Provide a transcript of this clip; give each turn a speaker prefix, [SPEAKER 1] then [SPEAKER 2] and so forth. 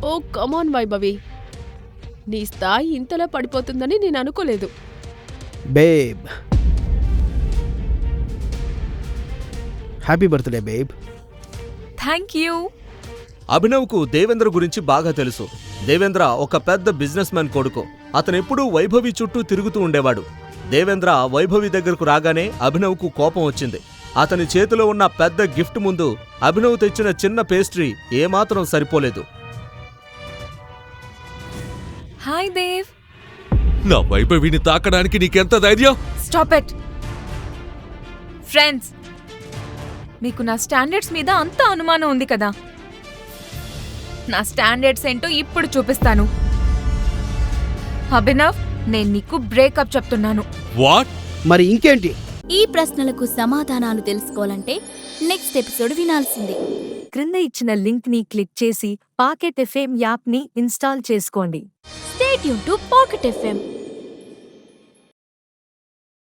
[SPEAKER 1] ఓ కమాన్ వైభవి, నీ స్థాయి ఇంతలా పడిపోతుందని నేను అనుకోలేదు.
[SPEAKER 2] Babe, happy birthday babe.
[SPEAKER 3] Thank you.
[SPEAKER 4] అభినవ్కు దేవేంద్ర గురించి బాగా తెలుసు. దేవేంద్ర ఒక పెద్ద బిజినెస్ మ్యాన్ కొడుకు. అతనెప్పుడూ వైభవి చుట్టూ తిరుగుతూ ఉండేవాడు. దేవేంద్ర వైభవి దగ్గరకు రాగానే అభినవ్కు కోపం వచ్చింది. అతని చేతిలో ఉన్న పెద్ద గిఫ్ట్ ముందు అభినవ్ తెచ్చిన చిన్న పేస్ట్రీ ఏమాత్రం సరిపోలేదు.
[SPEAKER 3] హాయ్ దేవ్.
[SPEAKER 5] నా వైభవిని తాకడానికి నీకెంత ధైర్యం?
[SPEAKER 3] Stop it. ఫ్రెండ్స్, మీకు నా స్టాండర్డ్స్ మీద అంత అనుమానం ఉంది కదా. నా స్టాండర్డ్స్ ఏంటో ఇప్పుడు చూపిస్తాను. అభినవ్, నేను నీకు బ్రేకప్ చెప్తున్నాను.
[SPEAKER 5] వాట్?
[SPEAKER 2] మరి ఇంకేంటి?
[SPEAKER 6] ఈ ప్రశ్నలకు సమాధానాలు తెలుసుకోవాలంటే నెక్స్ట్ ఎపిసోడ్ వినాల్సిందే.
[SPEAKER 3] క్రింద ఇచ్చిన లింక్ ని క్లిక్ చేసి పాకెట్ ఎఫ్ఎం యాప్ ని ఇన్స్టాల్ చేసుకోండి.
[SPEAKER 6] Stay tuned to Pocket FM.